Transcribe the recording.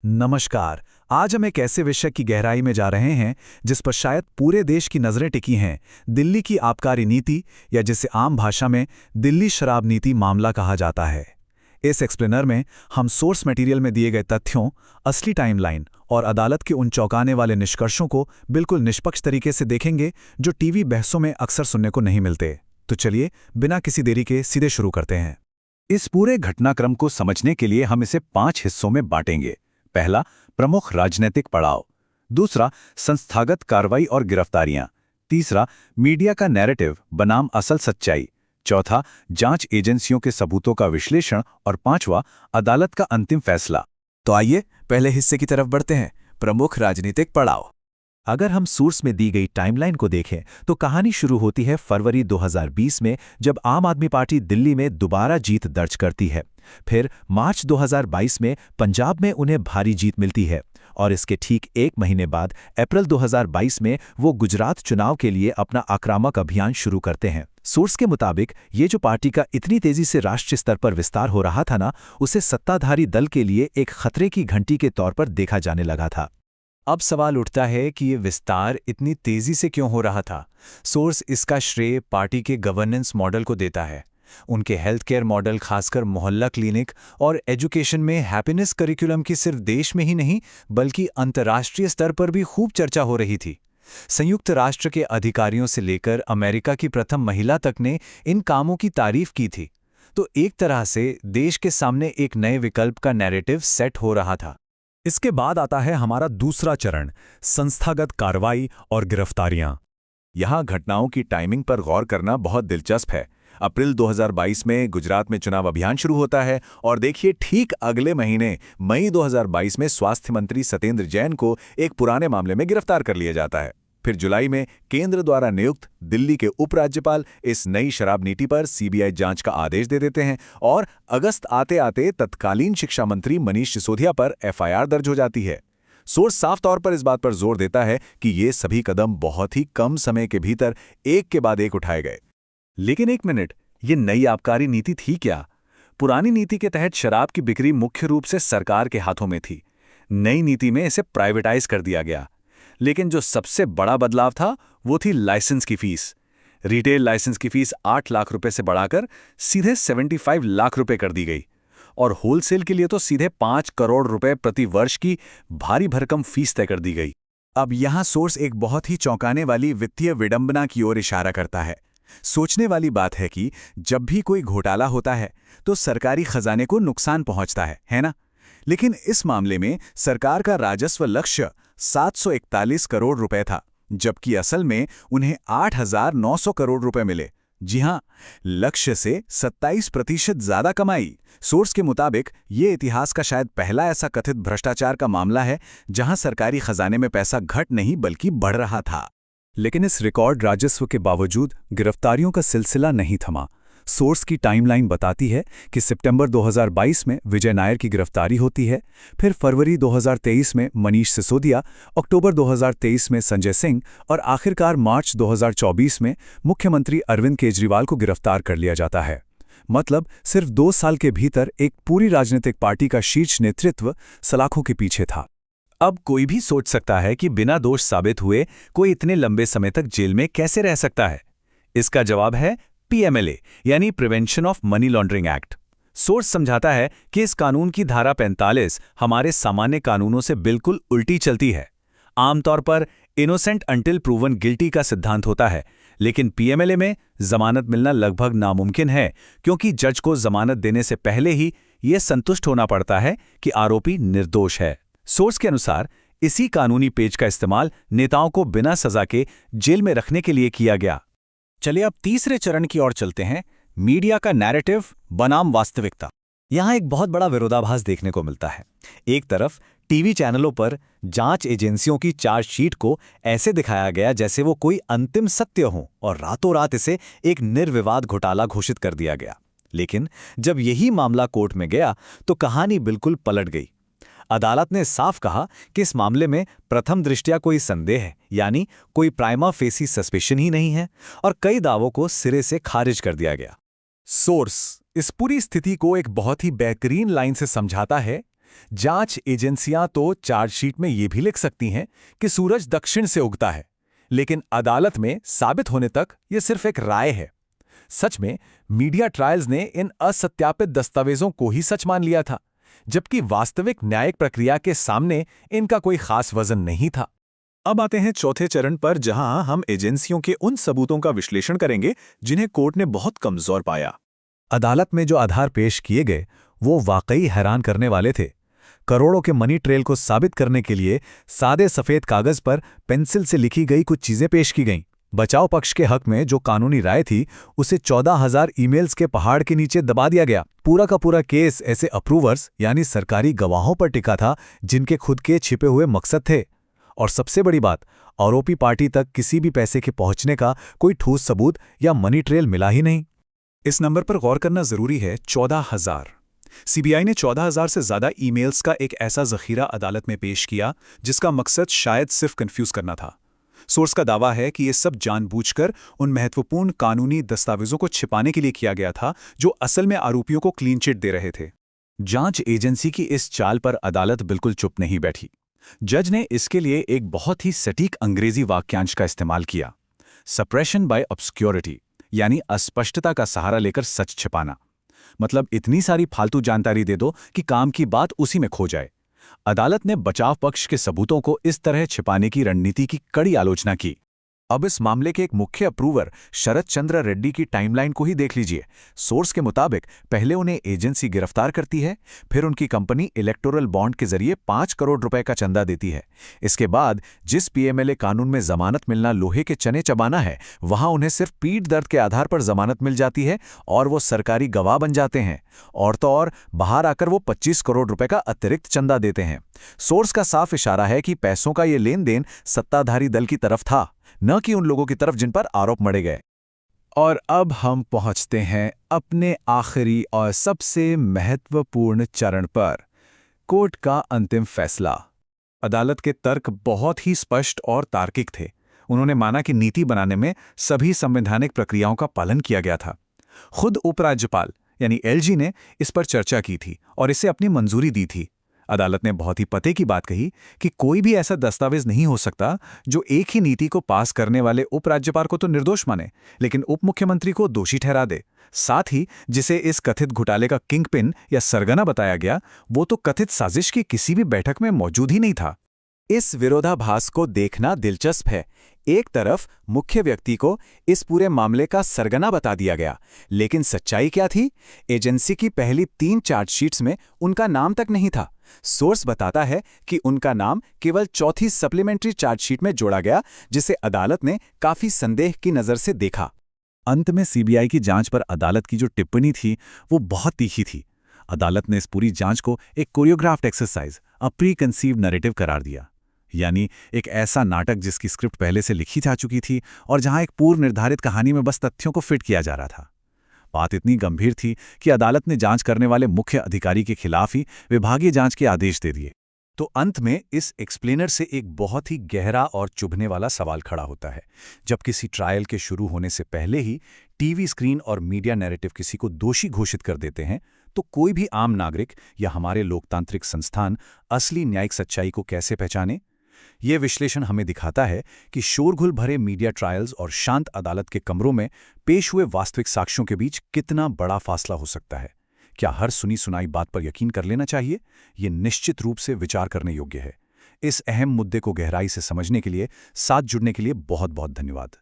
नमस्कार। आज हम एक ऐसे विषय की गहराई में जा रहे हैं जिस पर शायद पूरे देश की नज़रें टिकी हैं। दिल्ली की आबकारी नीति, या जिसे आम भाषा में दिल्ली शराब नीति मामला कहा जाता है। इस एक्सप्लेनर में हम सोर्स मटेरियल में दिए गए तथ्यों, असली टाइमलाइन और अदालत के उन चौंकाने वाले निष्कर्षों को बिल्कुल निष्पक्ष तरीके से देखेंगे जो टीवी बहसों में अक्सर सुनने को नहीं मिलते। तो चलिए, बिना किसी देरी के सीधे शुरू करते हैं। इस पूरे घटनाक्रम को समझने के लिए हम इसे 5 हिस्सों में बांटेंगे। पहला, प्रमुख राजनीतिक पड़ाव। दूसरा, संस्थागत कार्रवाई और गिरफ्तारियां। तीसरा, मीडिया का नैरेटिव बनाम असल सच्चाई। चौथा, जांच एजेंसियों के सबूतों का विश्लेषण। और पांचवा, अदालत का अंतिम फैसला। तो आइए पहले हिस्से की तरफ बढ़ते हैं, प्रमुख राजनीतिक पड़ाव। अगर हम सोर्स में दी गई टाइमलाइन को देखें तो कहानी शुरू होती है फरवरी 2020 में, जब आम आदमी पार्टी दिल्ली में दोबारा जीत दर्ज करती है। फिर मार्च 2022 में पंजाब में उन्हें भारी जीत मिलती है और इसके ठीक एक महीने बाद अप्रैल 2022 में वो गुजरात चुनाव के लिए अपना आक्रामक अभियान शुरू करते हैं। सोर्स के मुताबिक ये जो पार्टी का इतनी तेजी से राष्ट्रीय स्तर पर विस्तार हो रहा था ना, उसे सत्ताधारी दल के लिए एक खतरे की घंटी के तौर पर देखा जाने लगा था। अब सवाल उठता है कि ये विस्तार इतनी तेजी से क्यों हो रहा था। सोर्स इसका श्रेय पार्टी के गवर्नेंस मॉडल को देता है। उनके हेल्थ केयर मॉडल, खासकर मोहल्ला क्लिनिक और एजुकेशन में हैप्पीनेस करिकुलम की सिर्फ देश में ही नहीं बल्कि अंतर्राष्ट्रीय स्तर पर भी खूब चर्चा हो रही थी। संयुक्त राष्ट्र के अधिकारियों से लेकर अमेरिका की प्रथम महिला तक ने इन कामों की तारीफ की थी। तो एक तरह से देश के सामने एक नए विकल्प का नैरेटिव सेट हो रहा था। इसके बाद आता है हमारा दूसरा चरण, संस्थागत कार्रवाई और गिरफ्तारियां। यहां घटनाओं की टाइमिंग पर गौर करना बहुत दिलचस्प है। अप्रैल 2022 में गुजरात में चुनाव अभियान शुरू होता है और देखिए, ठीक अगले महीने मई 2022 में स्वास्थ्य मंत्री सत्येंद्र जैन को एक पुराने मामले में गिरफ्तार कर लिया जाता है। फिर जुलाई में केंद्र द्वारा नियुक्त दिल्ली के उपराज्यपाल इस नई शराब नीति पर सीबीआई जांच का आदेश दे देते हैं और अगस्त आते आते तत्कालीन शिक्षा मंत्री मनीष सिसोदिया पर एफआईआर दर्ज हो जाती है। सोर्स साफ तौर पर इस बात पर जोर देता है कि ये सभी कदम बहुत ही कम समय के भीतर एक के बाद एक उठाए गए। लेकिन एक मिनट, ये नई आबकारी नीति थी क्या? पुरानी नीति के तहत शराब की बिक्री मुख्य रूप से सरकार के हाथों में थी। नई नीति में इसे प्राइवेटाइज कर दिया गया। लेकिन जो सबसे बड़ा बदलाव था वो थी लाइसेंस की फीस। रिटेल लाइसेंस की फीस 8 लाख रुपए से बढ़ाकर सीधे 75 लाख रुपए कर दी गई और होलसेल के लिए तो सीधे 5 करोड़ रुपए प्रति वर्ष की भारी भरकम फीस तय कर दी गई। अब यहां सोर्स एक बहुत ही चौंकाने वाली वित्तीय विडंबना की ओर इशारा करता है। सोचने वाली बात है कि जब भी कोई घोटाला होता है तो सरकारी खजाने को नुकसान पहुंचता है ना? लेकिन इस मामले में सरकार का राजस्व लक्ष्य 741 करोड़ रुपए था, जबकि असल में उन्हें 8,900 करोड़ रुपए मिले। जी हां, लक्ष्य से 27% ज्यादा कमाई। सोर्स के मुताबिक ये इतिहास का शायद पहला ऐसा कथित भ्रष्टाचार का मामला है जहां सरकारी खजाने में पैसा घट नहीं बल्कि बढ़ रहा था। लेकिन इस रिकॉर्ड राजस्व के बावजूद गिरफ्तारियों का सिलसिला नहीं थमा। सोर्स की टाइमलाइन बताती है कि सितंबर 2022 में विजय नायर की गिरफ्तारी होती है, फिर फरवरी 2023 में मनीष सिसोदिया, अक्टूबर 2023 में संजय सिंह और आखिरकार मार्च 2024 में मुख्यमंत्री अरविंद केजरीवाल को गिरफ्तार कर लिया जाता है। मतलब सिर्फ 2 साल के भीतर एक पूरी राजनीतिक पार्टी का शीर्ष नेतृत्व सलाखों के पीछे था। अब कोई भी सोच सकता है कि बिना दोष साबित हुए कोई इतने लंबे समय तक जेल में कैसे रह सकता है। इसका जवाब है पीएमएलए, यानी prevention of money laundering act. Source समझाता है कि इस कानून की धारा 45 हमारे सामान्य कानूनों से बिल्कुल उल्टी चलती है। आमतौर पर इनोसेंट अंटिल प्रूवन गिल्टी का सिद्धांत होता है, लेकिन पीएमएलए में जमानत मिलना लगभग नामुमकिन है, क्योंकि जज को जमानत देने से पहले ही यह संतुष्ट होना पड़ता है कि आरोपी निर्दोष है। सोर्स के अनुसार इसी कानूनी पेच का इस्तेमाल नेताओं को बिना सजा के जेल में रखने के लिए किया गया। चलिए अब तीसरे चरण की ओर चलते हैं, मीडिया का नैरेटिव बनाम वास्तविकता। यहां एक बहुत बड़ा विरोधाभास देखने को मिलता है। एक तरफ टीवी चैनलों पर जांच एजेंसियों की चार्जशीट को ऐसे दिखाया गया जैसे वो कोई अंतिम सत्य हो और रातों रात इसे एक निर्विवाद घोटाला घोषित कर दिया गया। लेकिन जब यही मामला कोर्ट में गया तो कहानी बिल्कुल पलट गई। अदालत ने साफ कहा कि इस मामले में प्रथम दृष्टया कोई संदेह है, यानी कोई प्राइमा फेसी सस्पेशन ही नहीं है, और कई दावों को सिरे से खारिज कर दिया गया। सोर्स इस पूरी स्थिति को एक बहुत ही बेहतरीन लाइन से समझाता है जांच एजेंसियां तो चार्जशीट में ये भी लिख सकती हैं कि सूरज दक्षिण से उगता है, लेकिन अदालत में साबित होने तक ये सिर्फ एक राय है। सच में मीडिया ट्रायल्स ने इन असत्यापित दस्तावेजों को ही सच मान लिया था, जबकि वास्तविक न्यायिक प्रक्रिया के सामने इनका कोई खास वजन नहीं था। अब आते हैं चौथे चरण पर, जहां हम एजेंसियों के उन सबूतों का विश्लेषण करेंगे जिन्हें कोर्ट ने बहुत कमजोर पाया। अदालत में जो आधार पेश किए गए वो वाकई हैरान करने वाले थे। करोड़ों के मनी ट्रेल को साबित करने के लिए सादे सफेद कागज पर पेंसिल से लिखी गई कुछ चीजें पेश की गईं। बचाव पक्ष के हक में जो कानूनी राय थी उसे 14,000 ईमेल्स के पहाड़ के नीचे दबा दिया गया। पूरा का पूरा केस ऐसे अप्रूवर्स यानी सरकारी गवाहों पर टिका था जिनके खुद के छिपे हुए मकसद थे। और सबसे बड़ी बात, आरोपी पार्टी तक किसी भी पैसे के पहुंचने का कोई ठोस सबूत या मनी ट्रेल मिला ही नहीं। इस नंबर पर गौर करना जरूरी है, 14,000। सीबीआई ने 14,000 से ज्यादा ईमेल्स का एक ऐसा जखीरा अदालत में पेश किया जिसका मकसद शायद सिर्फ कंफ्यूज करना था। सोर्स का दावा है कि ये सब जानबूझकर उन महत्वपूर्ण कानूनी दस्तावेजों को छिपाने के लिए किया गया था जो असल में आरोपियों को क्लीन चिट दे रहे थे। जांच एजेंसी की इस चाल पर अदालत बिल्कुल चुप नहीं बैठी। जज ने इसके लिए एक बहुत ही सटीक अंग्रेजी वाक्यांश का इस्तेमाल किया, सप्रेशन बाय ऑब्स्क्योरिटी, यानी अस्पष्टता का सहारा लेकर सच छिपाना। मतलब इतनी सारी फालतू जानकारी दे दो कि काम की बात उसी में खो जाए। अदालत ने बचाव पक्ष के सबूतों को इस तरह छिपाने की रणनीति की कड़ी आलोचना की। अब इस मामले के एक मुख्य अप्रूवर शरद चंद्र रेड्डी की टाइमलाइन को ही देख लीजिए। सोर्स के मुताबिक पहले उन्हें एजेंसी गिरफ्तार करती है, फिर उनकी कंपनी इलेक्टोरल बॉन्ड के जरिए 5 करोड़ रुपए का चंदा देती है। इसके बाद जिस पीएमएलए कानून में जमानत मिलना लोहे के चने चबाना है, वहां उन्हें सिर्फ पीठ दर्द के आधार पर जमानत मिल जाती है और वो सरकारी गवाह बन जाते हैं। और तो और बाहर आकर वो 25 करोड़ रुपए का अतिरिक्त चंदा देते हैं। सोर्स का साफ इशारा है कि पैसों का ये लेन देन सत्ताधारी दल की तरफ था, न कि उन लोगों की तरफ जिन पर आरोप मढ़े गए। और अब हम पहुंचते हैं अपने आखिरी और सबसे महत्वपूर्ण चरण पर, कोर्ट का अंतिम फैसला। अदालत के तर्क बहुत ही स्पष्ट और तार्किक थे। उन्होंने माना कि नीति बनाने में सभी संवैधानिक प्रक्रियाओं का पालन किया गया था। खुद उपराज्यपाल यानी एलजी ने इस पर चर्चा की थी और इसे अपनी मंजूरी दी थी। अदालत ने बहुत ही पते की बात कही कि कोई भी ऐसा दस्तावेज नहीं हो सकता जो एक ही नीति को पास करने वाले उपराज्यपाल को तो निर्दोष माने, लेकिन उप मुख्यमंत्री को दोषी ठहरा दे। साथ ही जिसे इस कथित घोटाले का किंगपिन या सरगना बताया गया, वो तो कथित साजिश की किसी भी बैठक में मौजूद ही नहीं था। इस विरोधाभास को देखना दिलचस्प है। एक तरफ मुख्य व्यक्ति को इस पूरे मामले का सरगना बता दिया गया, लेकिन सच्चाई क्या थी? एजेंसी की पहली 3 चार्जशीट्स में उनका नाम तक नहीं था। सोर्स बताता है कि उनका नाम केवल चौथी सप्लीमेंट्री चार्जशीट में जोड़ा गया, जिसे अदालत ने काफी संदेह की नजर से देखा। अंत में सीबीआई की जांच पर अदालत की जो टिप्पणी थी वो बहुत तीखी थी। अदालत ने इस पूरी जांच को एक कोरियोग्राफ्ड एक्सरसाइज, अ प्री कंसीव्ड नैरेटिव करार दिया, यानी एक ऐसा नाटक जिसकी स्क्रिप्ट पहले से लिखी जा चुकी थी और जहां एक पूर्व निर्धारित कहानी में बस तथ्यों को फिट किया जा रहा था। बात इतनी गंभीर थी कि अदालत ने जांच करने वाले मुख्य अधिकारी के खिलाफ ही विभागीय जांच के आदेश दे दिए। तो अंत में इस एक्सप्लेनर से एक बहुत ही गहरा और चुभने वाला सवाल खड़ा होता है। जब किसी ट्रायल के शुरू होने से पहले ही टीवी स्क्रीन और मीडिया नैरेटिव किसी को दोषी घोषित कर देते हैं, तो कोई भी आम नागरिक या हमारे लोकतांत्रिक संस्थान असली न्यायिक सच्चाई को कैसे पहचाने? ये विश्लेषण हमें दिखाता है कि शोरगुल भरे मीडिया ट्रायल्स और शांत अदालत के कमरों में पेश हुए वास्तविक साक्ष्यों के बीच कितना बड़ा फासला हो सकता है। क्या हर सुनी सुनाई बात पर यकीन कर लेना चाहिए? ये निश्चित रूप से विचार करने योग्य है। इस अहम मुद्दे को गहराई से समझने के लिए, साथ जुड़ने के लिए बहुत बहुत धन्यवाद।